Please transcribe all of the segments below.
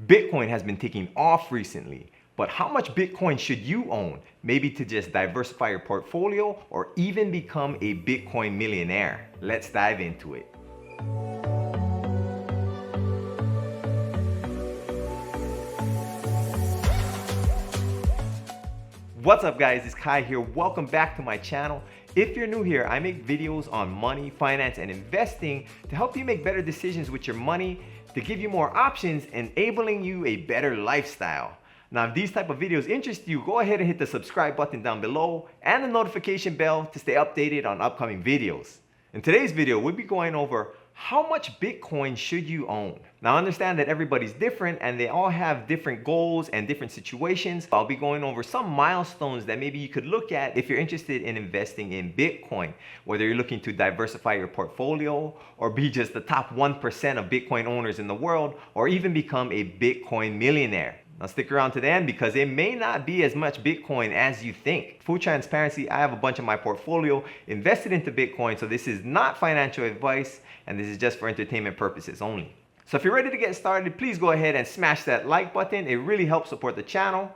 Bitcoin has been taking off recently, but how much Bitcoin should you own? Maybe to just diversify your portfolio or even become a Bitcoin millionaire. Let's dive into it. What's up guys, it's Kai here. Welcome back to my channel. If you're new here, I make videos on money, finance, and investing to help you make better decisions with your money, to give you more options, enabling you a better lifestyle. Now, if these type of videos interest you, go ahead and hit the subscribe button down below and the notification bell to stay updated on upcoming videos. In today's video, we'll be going over how much Bitcoin should you own? Now, understand that everybody's different and they all have different goals and different situations. I'll be going over some milestones that maybe you could look at if you're interested in investing in Bitcoin, whether you're looking to diversify your portfolio or be just the top 1% of Bitcoin owners in the world, or even become a Bitcoin millionaire. Now stick around to the end because it may not be as much Bitcoin as you think. Full transparency, I have a bunch of my portfolio invested into Bitcoin, so this is not financial advice and this is just for entertainment purposes only. So if you're ready to get started, please go ahead and smash that like button. It really helps support the channel.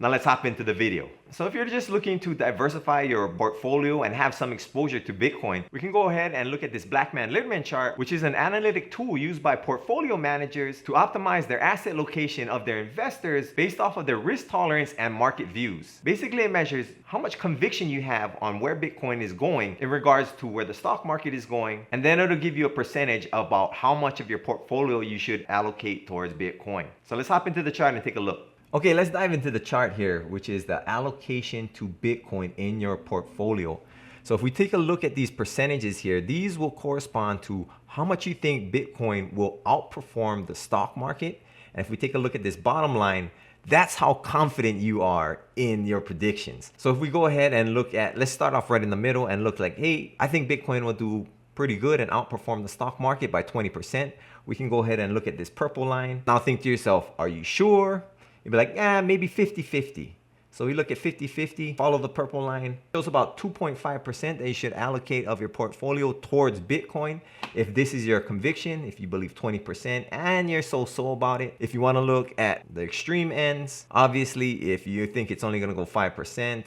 Now let's hop into the video. So if you're just looking to diversify your portfolio and have some exposure to Bitcoin, we can go ahead and look at this Black Man Litterman chart, which is an analytic tool used by portfolio managers to optimize their asset location of their investors based off of their risk tolerance and market views. Basically, it measures how much conviction you have on where Bitcoin is going in regards to where the stock market is going, and then it'll give you a percentage about how much of your portfolio you should allocate towards Bitcoin. So let's hop into the chart and take a look. Okay, let's dive into the chart here, which is the allocation to Bitcoin in your portfolio. So if we take a look at these percentages here, these will correspond to how much you think Bitcoin will outperform the stock market. And if we take a look at this bottom line, that's how confident you are in your predictions. So if we go ahead and look at, let's start off right in the middle and look like, hey, I think Bitcoin will do pretty good and outperform the stock market by 20%. We can go ahead and look at this purple line. Now think to yourself, are you sure? You'd be like, maybe 50-50. So we look at 50-50, follow the purple line. It shows about 2.5% that you should allocate of your portfolio towards Bitcoin. If this is your conviction, if you believe 20% and you're so about it. If you want to look at the extreme ends, obviously, if you think it's only going to go 5%,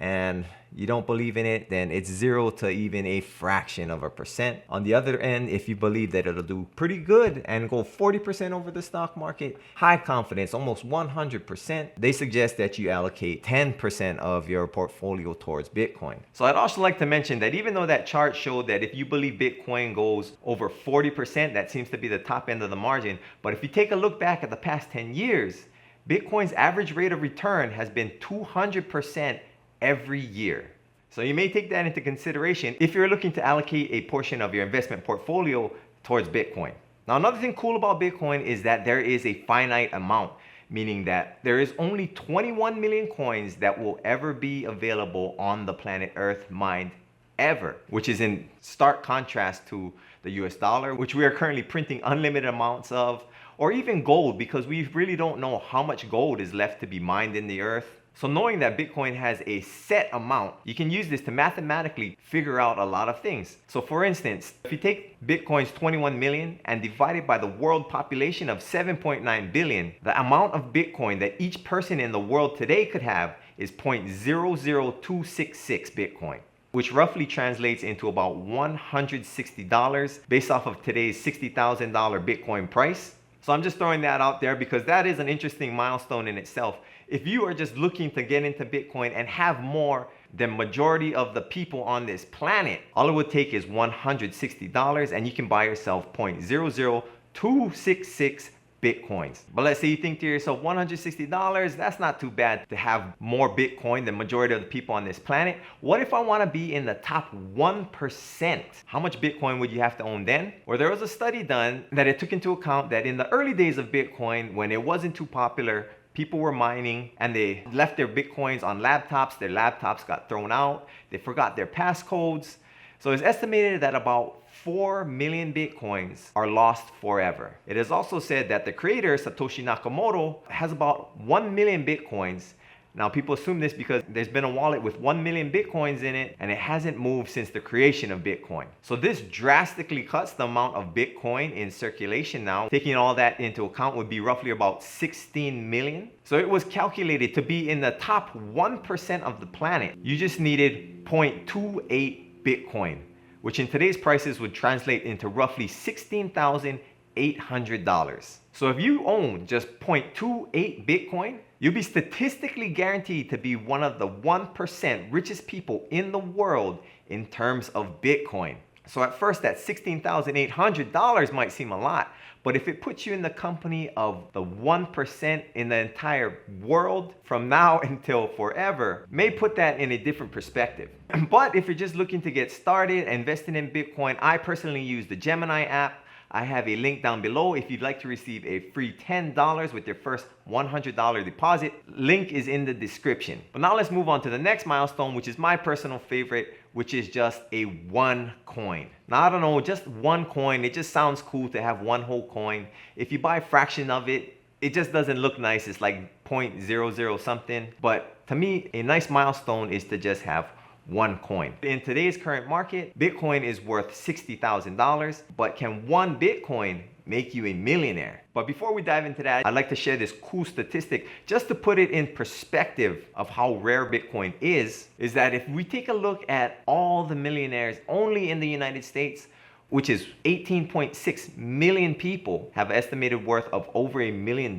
and you don't believe in it, then it's 0 to even a fraction of a percent. On the other end, if you believe that it'll do pretty good and go 40% over the stock market, high confidence, almost 100%, they suggest that you allocate 10% of your portfolio towards Bitcoin. So I'd also like to mention that even though that chart showed that if you believe Bitcoin goes over 40%, that seems to be the top end of the margin. But if you take a look back at the past 10 years, Bitcoin's average rate of return has been 200% every year. So you may take that into consideration if you're looking to allocate a portion of your investment portfolio towards Bitcoin. Now, another thing cool about Bitcoin is that there is a finite amount, meaning that there is only 21 million coins that will ever be available on the planet Earth mined ever, which is in stark contrast to the US dollar, which we are currently printing unlimited amounts of, or even gold, because we really don't know how much gold is left to be mined in the earth. So knowing that Bitcoin has a set amount, you can use this to mathematically figure out a lot of things. So for instance, if you take Bitcoin's 21 million and divide it by the world population of 7.9 billion, the amount of Bitcoin that each person in the world today could have is 0.00266 Bitcoin, which roughly translates into about $160 based off of today's $60,000 Bitcoin price. So I'm just throwing that out there because that is an interesting milestone in itself. If you are just looking to get into Bitcoin and have more than majority of the people on this planet, all it would take is $160 and you can buy yourself 0.00266 Bitcoins. But let's say you think to yourself, $160, that's not too bad to have more Bitcoin than majority of the people on this planet. What if I want to be in the top 1%? How much Bitcoin would you have to own then? Well, there was a study done that it took into account that in the early days of Bitcoin, when it wasn't too popular, people were mining and they left their Bitcoins on laptops. Their laptops got thrown out. They forgot their passcodes. So it's estimated that about 4 million Bitcoins are lost forever. It is also said that the creator, Satoshi Nakamoto, has about 1 million Bitcoins. Now, people assume this because there's been a wallet with 1 million Bitcoins in it, and it hasn't moved since the creation of Bitcoin. So this drastically cuts the amount of Bitcoin in circulation now. Taking all that into account would be roughly about 16 million. So it was calculated to be in the top 1% of the planet. You just needed 0.28 Bitcoin, which in today's prices would translate into roughly $16,800. So if you own just 0.28 Bitcoin, you'll be statistically guaranteed to be one of the 1% richest people in the world in terms of Bitcoin. So at first that $16,800 might seem a lot, but if it puts you in the company of the 1% in the entire world from now until forever, may put that in a different perspective. But if you're just looking to get started investing in Bitcoin, I personally use the Gemini app. I have a link down below if you'd like to receive a free $10 with your first $100 deposit. Link is in the description. But now let's move on to the next milestone, which is my personal favorite, which is just a one coin. Now, I don't know, just one coin, it just sounds cool to have one whole coin. If you buy a fraction of it, it just doesn't look nice. It's like 0.00 something. But to me, a nice milestone is to just have one coin. In today's current market, Bitcoin is worth $60,000, but can one Bitcoin make you a millionaire? But before we dive into that, I'd like to share this cool statistic just to put it in perspective of how rare Bitcoin is that if we take a look at all the millionaires only in the United States, which is 18.6 million people have estimated worth of over $1 million.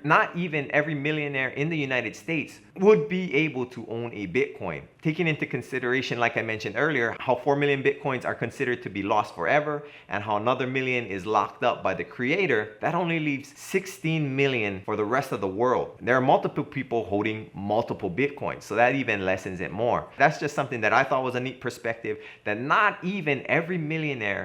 Not even every millionaire in the United States would be able to own a Bitcoin. Taking into consideration, like I mentioned earlier, how 4 million Bitcoins are considered to be lost forever and how another million is locked up by the creator, that only leaves 16 million for the rest of the world. There are multiple people holding multiple Bitcoins, so that even lessens it more. That's just something that I thought was a neat perspective, that not even every millionaire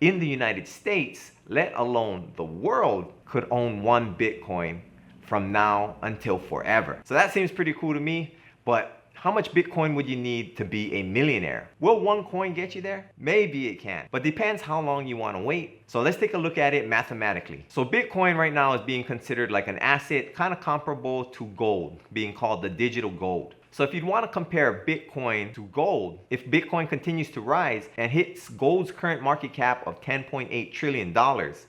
in the United States, let alone the world, could own one Bitcoin from now until forever. So that seems pretty cool to me, but how much Bitcoin would you need to be a millionaire? Will one coin get you there? Maybe it can, but depends how long you want to wait. So let's take a look at it mathematically. So Bitcoin right now is being considered like an asset, kind of comparable to gold, being called the digital gold. So if you'd want to compare Bitcoin to gold, if Bitcoin continues to rise and hits gold's current market cap of $10.8 trillion,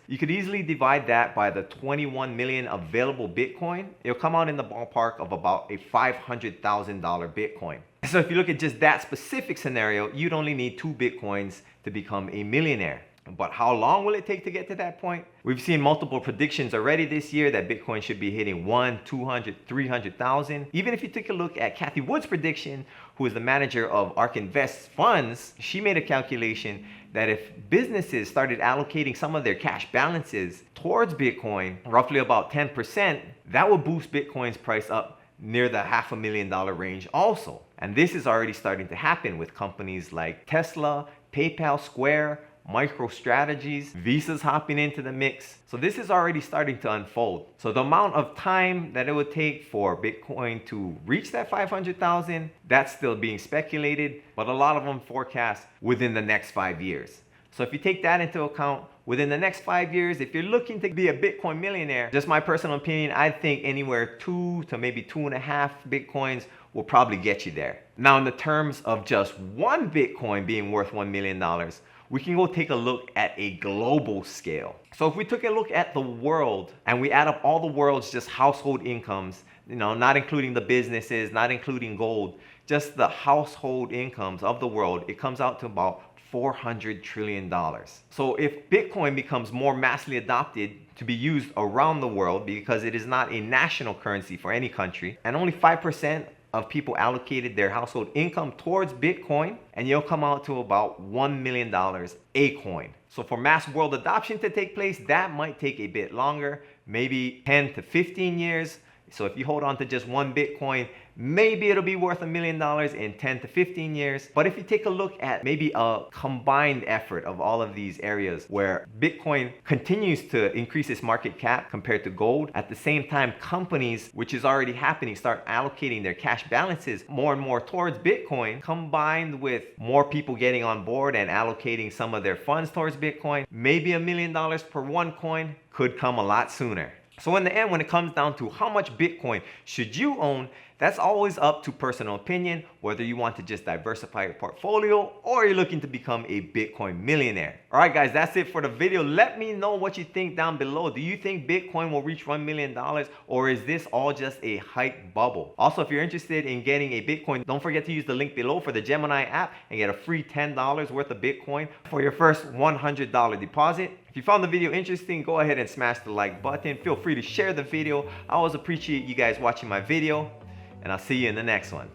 you could easily divide that by the 21 million available Bitcoin. It'll come out in the ballpark of about a $500,000 Bitcoin. So if you look at just that specific scenario, you'd only need 2 Bitcoins to become a millionaire. But how long will it take to get to that point? We've seen multiple predictions already this year that Bitcoin should be hitting 1, 200, 300,000. Even if you take a look at Kathy Wood's prediction, who is the manager of ARK Invest funds, she made a calculation that if businesses started allocating some of their cash balances towards Bitcoin, roughly about 10%, that would boost Bitcoin's price up near the $500,000 range also. And this is already starting to happen with companies like Tesla, PayPal, Square, MicroStrategies, Visa's hopping into the mix. So this is already starting to unfold. So the amount of time that it would take for Bitcoin to reach that 500,000, that's still being speculated, but a lot of them forecast within the next 5 years. So if you take that into account, within the next 5 years, if you're looking to be a Bitcoin millionaire, just my personal opinion, I think anywhere 2 to maybe 2.5 Bitcoins will probably get you there. Now, in the terms of just one Bitcoin being worth $1 million, we can go take a look at a global scale. So if we took a look at the world and we add up all the world's just household incomes, not including the businesses, not including gold, just the household incomes of the world, it comes out to about $400 trillion. So if Bitcoin becomes more massively adopted to be used around the world, because it is not a national currency for any country, and only 5% of people allocated their household income towards Bitcoin, and you'll come out to about $1 million a coin. So for mass world adoption to take place, that might take a bit longer, maybe 10 to 15 years. So if you hold on to just one Bitcoin, maybe it'll be worth $1 million in 10 to 15 years. But if you take a look at maybe a combined effort of all of these areas where Bitcoin continues to increase its market cap compared to gold, at the same time companies, which is already happening, start allocating their cash balances more and more towards Bitcoin, combined with more people getting on board and allocating some of their funds towards Bitcoin, maybe $1 million per one coin could come a lot sooner. So in the end, when it comes down to how much Bitcoin should you own, That's always up to personal opinion, whether you want to just diversify your portfolio or you're looking to become a Bitcoin millionaire. All right, guys, that's it for the video. Let me know what you think down below. Do you think Bitcoin will reach $1 million, or is this all just a hype bubble? Also, if you're interested in getting a Bitcoin, don't forget to use the link below for the Gemini app and get a free $10 worth of Bitcoin for your first $100 deposit. If you found the video interesting, go ahead and smash the like button. Feel free to share the video. I always appreciate you guys watching my video, and I'll see you in the next one.